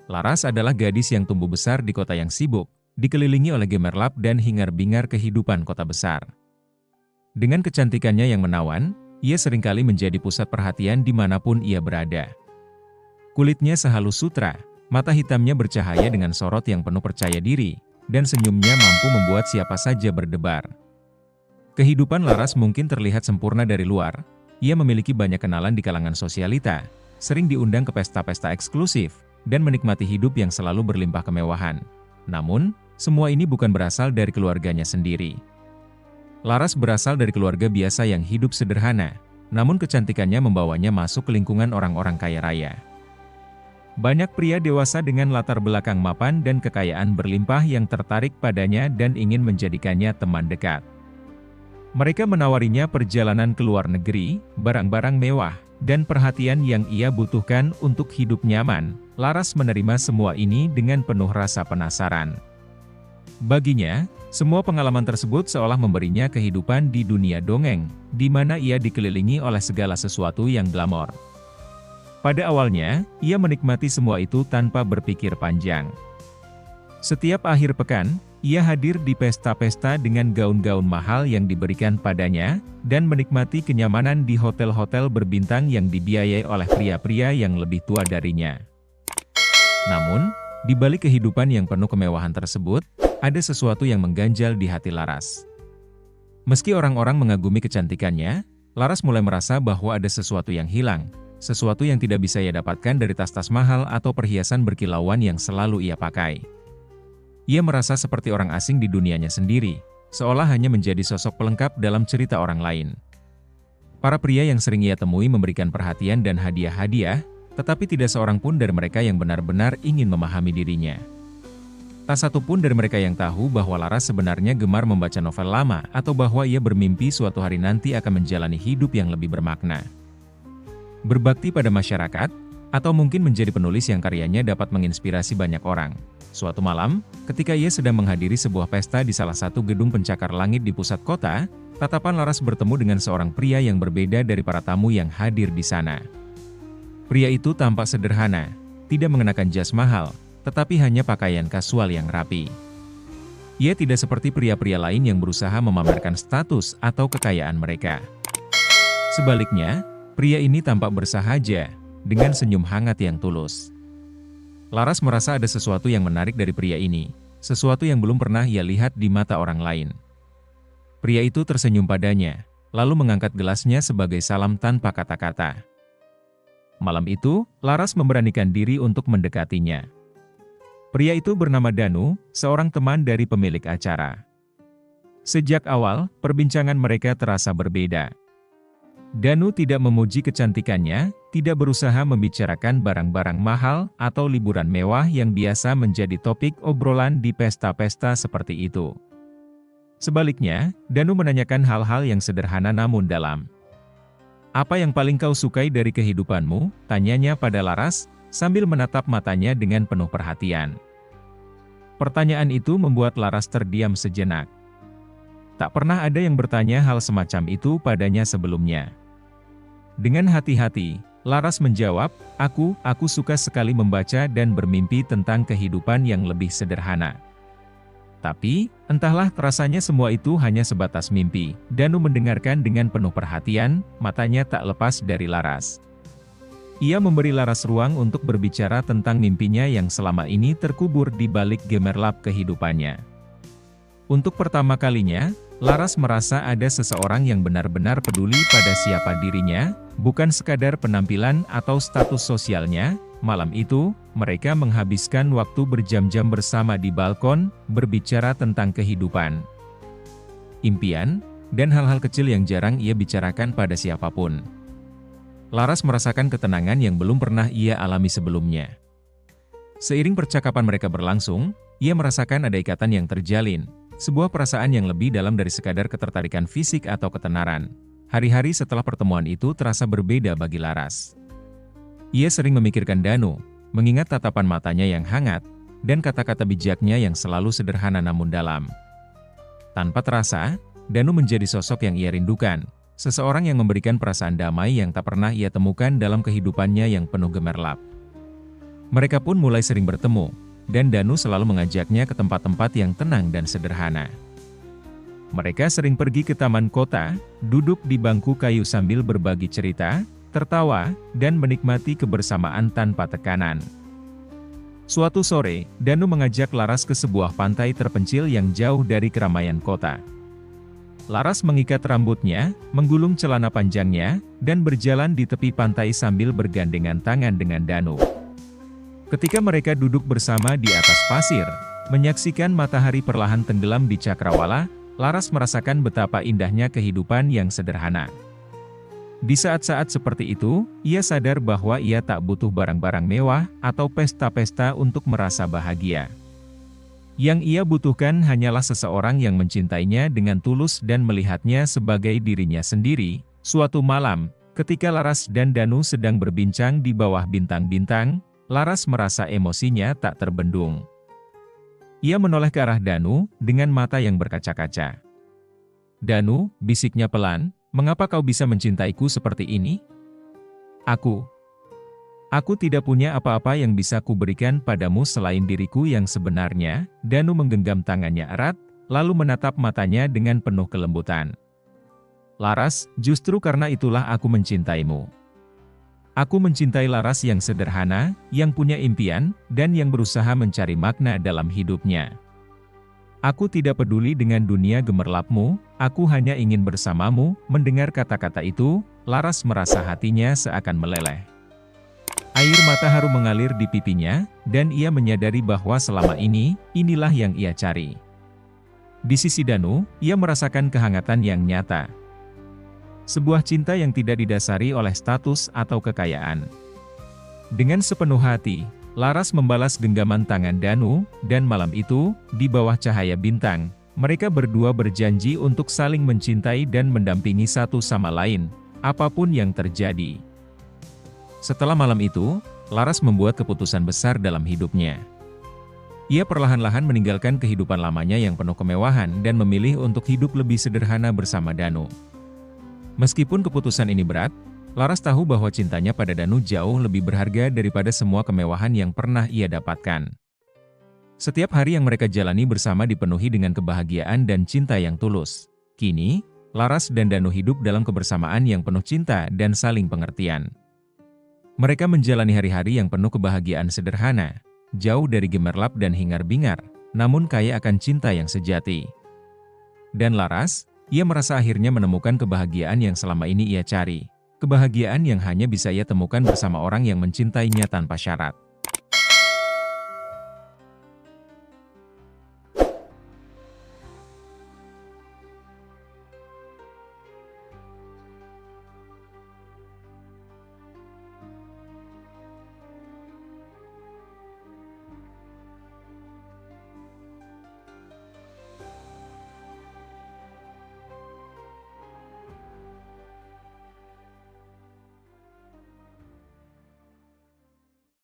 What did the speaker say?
Laras adalah gadis yang tumbuh besar di kota yang sibuk, dikelilingi oleh gemerlap dan hingar-bingar kehidupan kota besar. Dengan kecantikannya yang menawan, ia seringkali menjadi pusat perhatian dimanapun ia berada. Kulitnya sehalus sutra, mata hitamnya bercahaya dengan sorot yang penuh percaya diri, dan senyumnya mampu membuat siapa saja berdebar. Kehidupan Laras mungkin terlihat sempurna dari luar, ia memiliki banyak kenalan di kalangan sosialita, sering diundang ke pesta-pesta eksklusif, dan menikmati hidup yang selalu berlimpah kemewahan. Namun, semua ini bukan berasal dari keluarganya sendiri. Laras berasal dari keluarga biasa yang hidup sederhana, namun kecantikannya membawanya masuk ke lingkungan orang-orang kaya raya. Banyak pria dewasa dengan latar belakang mapan dan kekayaan berlimpah yang tertarik padanya dan ingin menjadikannya teman dekat. Mereka menawarinya perjalanan ke luar negeri, barang-barang mewah, dan perhatian yang ia butuhkan untuk hidup nyaman. Laras menerima semua ini dengan penuh rasa penasaran. Baginya, semua pengalaman tersebut seolah memberinya kehidupan di dunia dongeng, di mana ia dikelilingi oleh segala sesuatu yang glamor. Pada awalnya, ia menikmati semua itu tanpa berpikir panjang. Setiap akhir pekan, ia hadir di pesta-pesta dengan gaun-gaun mahal yang diberikan padanya, dan menikmati kenyamanan di hotel-hotel berbintang yang dibiayai oleh pria-pria yang lebih tua darinya. Namun, di balik kehidupan yang penuh kemewahan tersebut, ada sesuatu yang mengganjal di hati Laras. Meski orang-orang mengagumi kecantikannya, Laras mulai merasa bahwa ada sesuatu yang hilang, sesuatu yang tidak bisa ia dapatkan dari tas-tas mahal atau perhiasan berkilauan yang selalu ia pakai. Ia merasa seperti orang asing di dunianya sendiri, seolah hanya menjadi sosok pelengkap dalam cerita orang lain. Para pria yang sering ia temui memberikan perhatian dan hadiah-hadiah, tetapi tidak seorang pun dari mereka yang benar-benar ingin memahami dirinya. Tak satu pun dari mereka yang tahu bahwa Laras sebenarnya gemar membaca novel lama atau bahwa ia bermimpi suatu hari nanti akan menjalani hidup yang lebih bermakna. Berbakti pada masyarakat, atau mungkin menjadi penulis yang karyanya dapat menginspirasi banyak orang. Suatu malam, ketika ia sedang menghadiri sebuah pesta di salah satu gedung pencakar langit di pusat kota, tatapan Laras bertemu dengan seorang pria yang berbeda dari para tamu yang hadir di sana. Pria itu tampak sederhana, tidak mengenakan jas mahal, tetapi hanya pakaian kasual yang rapi. Ia tidak seperti pria-pria lain yang berusaha memamerkan status atau kekayaan mereka. Sebaliknya, pria ini tampak bersahaja, dengan senyum hangat yang tulus. Laras merasa ada sesuatu yang menarik dari pria ini, sesuatu yang belum pernah ia lihat di mata orang lain. Pria itu tersenyum padanya, lalu mengangkat gelasnya sebagai salam tanpa kata-kata. Malam itu, Laras memberanikan diri untuk mendekatinya. Pria itu bernama Danu, seorang teman dari pemilik acara. Sejak awal, perbincangan mereka terasa berbeda. Danu tidak memuji kecantikannya, tidak berusaha membicarakan barang-barang mahal atau liburan mewah yang biasa menjadi topik obrolan di pesta-pesta seperti itu. Sebaliknya, Danu menanyakan hal-hal yang sederhana namun dalam. "Apa yang paling kau sukai dari kehidupanmu?" tanyanya pada Laras, sambil menatap matanya dengan penuh perhatian. Pertanyaan itu membuat Laras terdiam sejenak. Tak pernah ada yang bertanya hal semacam itu padanya sebelumnya. Dengan hati-hati, Laras menjawab, Aku suka sekali membaca dan bermimpi tentang kehidupan yang lebih sederhana." Tapi, entahlah rasanya semua itu hanya sebatas mimpi. Danu mendengarkan dengan penuh perhatian, matanya tak lepas dari Laras. Ia memberi Laras ruang untuk berbicara tentang mimpinya yang selama ini terkubur di balik gemerlap kehidupannya. Untuk pertama kalinya, Laras merasa ada seseorang yang benar-benar peduli pada siapa dirinya, bukan sekadar penampilan atau status sosialnya. Malam itu, mereka menghabiskan waktu berjam-jam bersama di balkon, berbicara tentang kehidupan, impian, dan hal-hal kecil yang jarang ia bicarakan pada siapapun. Laras merasakan ketenangan yang belum pernah ia alami sebelumnya. Seiring percakapan mereka berlangsung, ia merasakan ada ikatan yang terjalin. Sebuah perasaan yang lebih dalam dari sekadar ketertarikan fisik atau ketenaran. Hari-hari setelah pertemuan itu terasa berbeda bagi Laras. Ia sering memikirkan Danu, mengingat tatapan matanya yang hangat, dan kata-kata bijaknya yang selalu sederhana namun dalam. Tanpa terasa, Danu menjadi sosok yang ia rindukan, seseorang yang memberikan perasaan damai yang tak pernah ia temukan dalam kehidupannya yang penuh gemerlap. Mereka pun mulai sering bertemu, dan Danu selalu mengajaknya ke tempat-tempat yang tenang dan sederhana. Mereka sering pergi ke taman kota, duduk di bangku kayu sambil berbagi cerita, tertawa, dan menikmati kebersamaan tanpa tekanan. Suatu sore, Danu mengajak Laras ke sebuah pantai terpencil yang jauh dari keramaian kota. Laras mengikat rambutnya, menggulung celana panjangnya, dan berjalan di tepi pantai sambil bergandengan tangan dengan Danu. Ketika mereka duduk bersama di atas pasir, menyaksikan matahari perlahan tenggelam di cakrawala, Laras merasakan betapa indahnya kehidupan yang sederhana. Di saat-saat seperti itu, ia sadar bahwa ia tak butuh barang-barang mewah atau pesta-pesta untuk merasa bahagia. Yang ia butuhkan hanyalah seseorang yang mencintainya dengan tulus dan melihatnya sebagai dirinya sendiri. Suatu malam, ketika Laras dan Danu sedang berbincang di bawah bintang-bintang, Laras merasa emosinya tak terbendung. Ia menoleh ke arah Danu dengan mata yang berkaca-kaca. "Danu," bisiknya pelan, "mengapa kau bisa mencintaiku seperti ini? Aku tidak punya apa-apa yang bisa kuberikan padamu selain diriku yang sebenarnya." Danu menggenggam tangannya erat, lalu menatap matanya dengan penuh kelembutan. "Laras, justru karena itulah aku mencintaimu. Aku mencintai Laras yang sederhana, yang punya impian, dan yang berusaha mencari makna dalam hidupnya. Aku tidak peduli dengan dunia gemerlapmu, aku hanya ingin bersamamu." Mendengar kata-kata itu, Laras merasa hatinya seakan meleleh. Air mata haru mengalir di pipinya, dan ia menyadari bahwa selama ini, inilah yang ia cari. Di sisi Danu, ia merasakan kehangatan yang nyata. Sebuah cinta yang tidak didasari oleh status atau kekayaan. Dengan sepenuh hati, Laras membalas genggaman tangan Danu, dan malam itu, di bawah cahaya bintang, mereka berdua berjanji untuk saling mencintai dan mendampingi satu sama lain, apapun yang terjadi. Setelah malam itu, Laras membuat keputusan besar dalam hidupnya. Ia perlahan-lahan meninggalkan kehidupan lamanya yang penuh kemewahan dan memilih untuk hidup lebih sederhana bersama Danu. Meskipun keputusan ini berat, Laras tahu bahwa cintanya pada Danu jauh lebih berharga daripada semua kemewahan yang pernah ia dapatkan. Setiap hari yang mereka jalani bersama dipenuhi dengan kebahagiaan dan cinta yang tulus. Kini, Laras dan Danu hidup dalam kebersamaan yang penuh cinta dan saling pengertian. Mereka menjalani hari-hari yang penuh kebahagiaan sederhana, jauh dari gemerlap dan hingar-bingar, namun kaya akan cinta yang sejati. Dan Laras, ia merasa akhirnya menemukan kebahagiaan yang selama ini ia cari. Kebahagiaan yang hanya bisa ia temukan bersama orang yang mencintainya tanpa syarat.